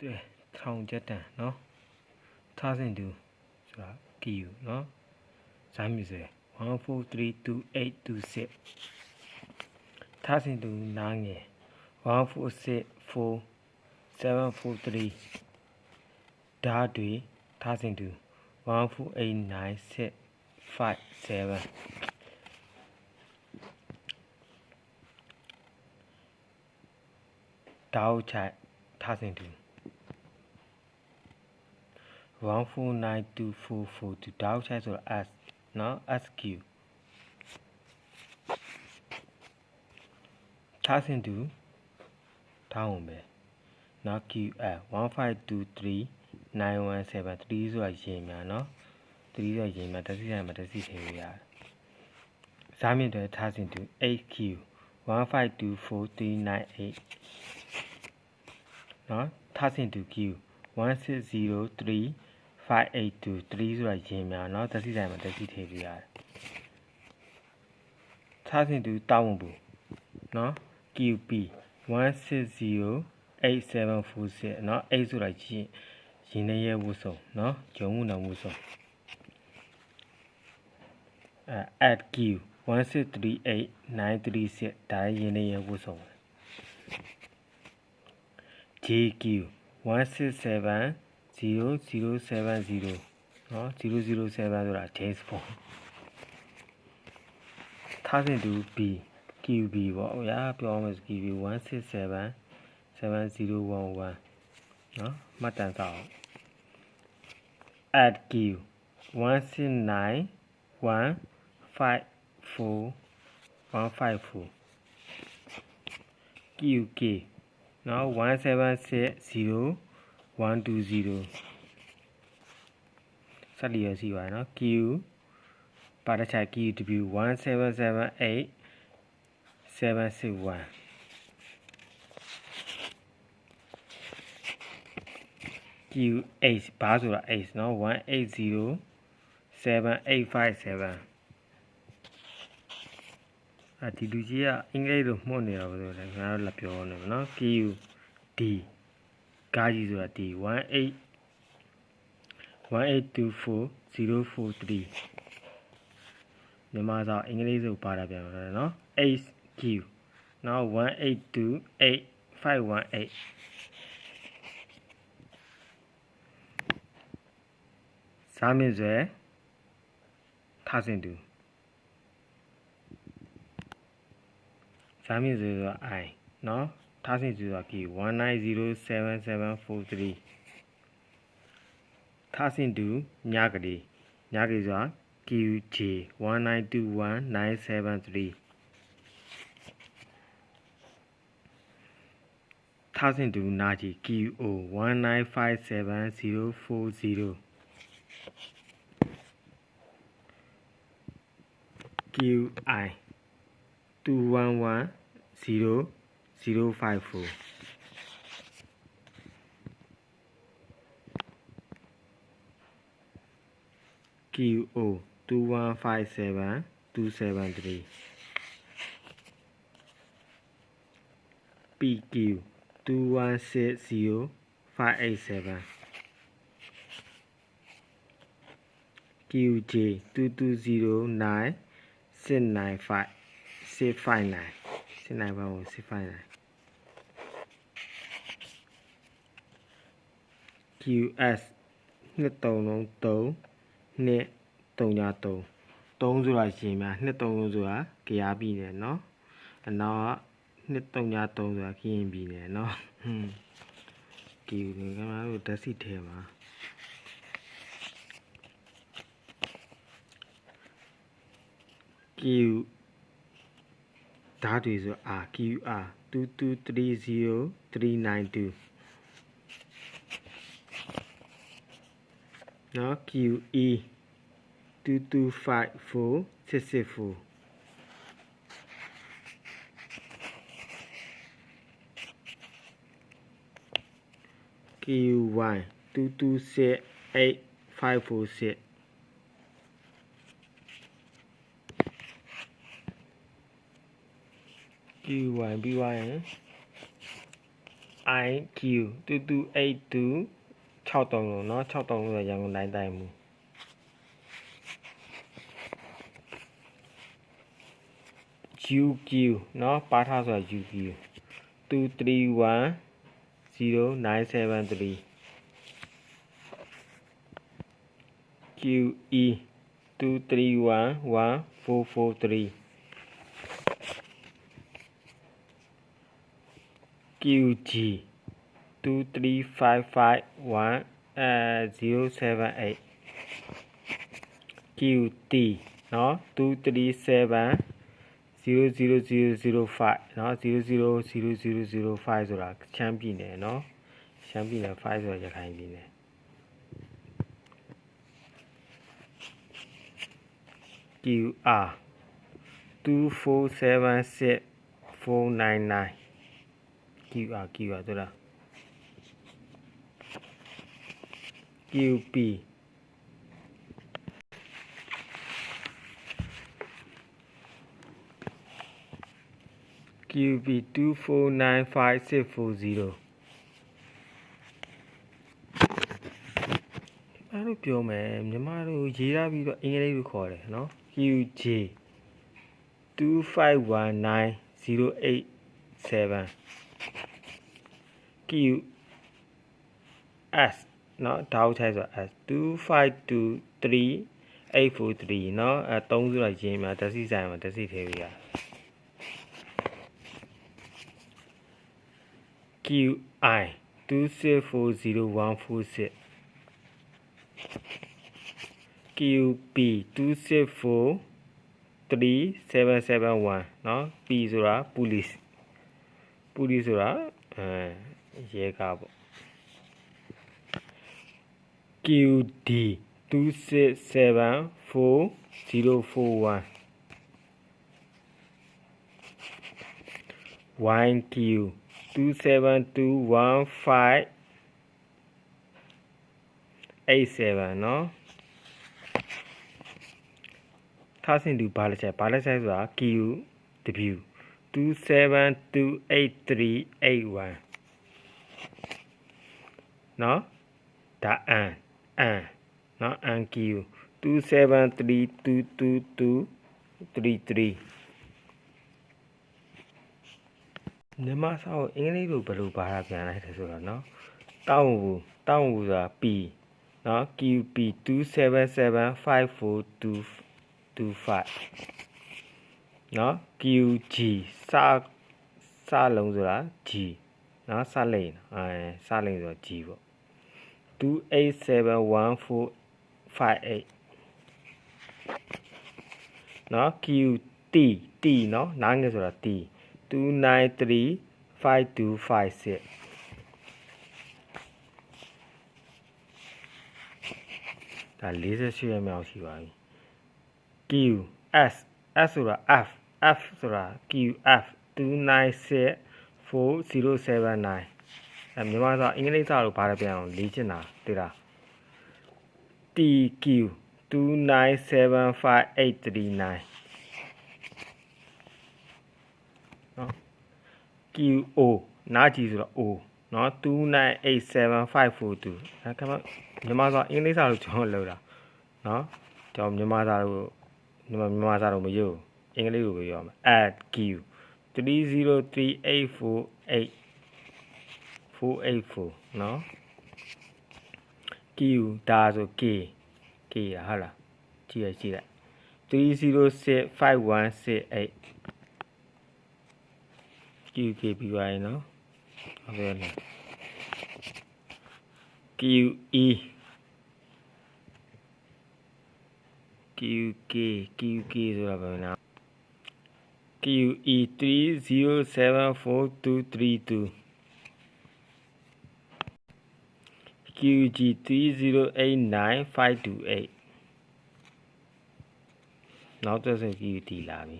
对，ထောင်ချက်တန်နော်ထားစဉ်သူဆိုတာ Q နော်ဇာမျိုးစေ1432826ထားစဉ်သူနားငယ်1464743ဓာတ်တွေထားစဉ်သူ1489657တောက်ချိုက်ထားစဉ်သူ1492442တောက်ချိုက်ဆိုတာ S နော် SQ ထားစဉ်သူထောင်းအောင်ပဲနော် QF 1523917 ဆိုတာရင်များနော်3ဆိုတာရင်များတက်စီဆိုင်မှာတက်စီထည့်လို့ရတယ်ဇာမြင့်တွေထားစဉ်သူ 8Q 1524398နော်ထားစဉ်သူ Q 1603582 3ဆိုတာရင်များနော်တက်စီဆိုင်မှာတက်စီထည့်လို့ရတယ်ထားစဉ်သူတောင်းဝင်ဘူးနော် QP 1608746နော်8ဆိုတာရင်နဲ့ရဲ့ဝတ်စုံနော်ဂျုံမှုနောင်ဝတ်စုံat Q 1638936ဒါရင်နဲ့ရဲ့ဝတ်စုံ JQ 1670070နော်007ဆိုတာ James Bond ထားစဉ်သူ B QB ပေါ့ဗျာပြောမယ် QB 1677011နော်မှတ်တမ်းစာအောင် at Q 169154154 QK နော်1760120ဆက်လျက်ရှိပါနော် Q ပါတချာ QW 1778761 QH ဘာဆိုတာ H နော်1807857ဒီလူကြီးကအင်္ဂလိပ်လိုမှုတ်နေတာပဲဆိုတော့ခင်ဗျားတို့လက်ပြောနေမှာနော် QD ကားကြီးဆိုတာ D 1824043မြန်မာစာအင်္ဂလိပ်ဆိုပါတာပြန်ပါနော် HQ နော်1828518ဇာမြင့်စွဲထားစဉ်သူဇာမြင့်စွဲဆိုတာ I နော်ထားစဉ်သူဆိုတာ Q 1907743ထားစဉ်သူညကလေးဆိုတာ QJ 1921973ထားစဉ်သူနာကြီး QO 1957040 QI 211054 QO 2157273 PQ 2160587 QJ 2209695659 QS 2333 233 3ဆိုတာရှင်များ233ဆိုတာကြာပြည်နယ်เนาะအနောက်က233ဆိုတာခရင်ပြည်နယ်เนาะဒီကမှာတို့ဓာတ်စီထဲမှာQ ဓာတ်တွေဆို QR 2230392နော် QE 2254664 QY 2268546 QY ပြီးသွားရင် IQ 2282 63လို့เนาะ63လို့ရန်ကုန်တိုင်းတိုင်းမူ UQ เนาะပါထားဆိုတာ UQ 2310973 QE 2311443 QG 23551 QT เนาะ237 00005 เนาะ00005ဆိုတာချမ်းပြည်နယ်เนาะချမ်းပြည်နယ်5ဆိုတာရခိုင်ပြည်နယ် QR 2476499 QR ဆိုတာ QP QB 2495640အဲ့လိုပြောမယ်မြန်မာတို့ရေးရပြီးတော့အင်္ဂလိပ်လိုခေါ်တယ်เนาะ QJ 2519087 QS เนาะဓာတ်ထိုက်ဆို S 2523843เนาะအဲ3ဆိုတာရင်းမှာတက်စီဆိုင်မှာတက်စီထည့်ပေးရ QI 2640146 QP 2643771เนาะ P ဆိုတာ police ဆိုတာရဲကားပေါ့ QD 2674041 YQ 2721587เนาะထားစင်သူဘာလက်ချက်ဆိုတာ QW 2728381เนาะဒါเนาะ NQ 2732223မြန်မာစာကိုအင်္ဂလိပ်လိုဘယ်လိုဘာသာပြန်လိုက်တယ်ဆိုတော့เนาะတောင်းဘူးဆိုတာ P เนาะ QP 2775425เนาะ QG စလုံးဆိုတာ G เนาะစလိန်ဆိုတာ G ပေါ့ 2871458เนาะ QT เนาะနားငယ်ဆိုတာ T 2935256ဒါ48ရက်မြောက်ရှိပါပြီ QS ဆိုတာ F ဆိုတာ QF 2964079မြန်မာစာအင်္ဂလိပ်စာလိုဘာလဲပြန်အောင်လေ့ကျင့်တာတွေ့လား TQ 2975839เนาะ QO နားကြည့်ဆိုတော့ O เนาะ2987542ခမမြန်မာစာအင်္ဂလိပ်စာလိုကျွန်တော်လောက်တာเนาะကျွန်တော်မြန်မာစာလိုမယူအင်္ဂလိပ်လိုပဲပြောမှာ add Q 3038484เนาะ Q ဒါဆို K ဟုတ်လားကြည့်လိုက်3065168 QK ပြီးပါရင်เนาะဟုတ်ကဲ့နော် QE QK ဆိုတာပဲနော် QE 3074232 QG 3089528နောက်တော့ဆို QT လာပြီ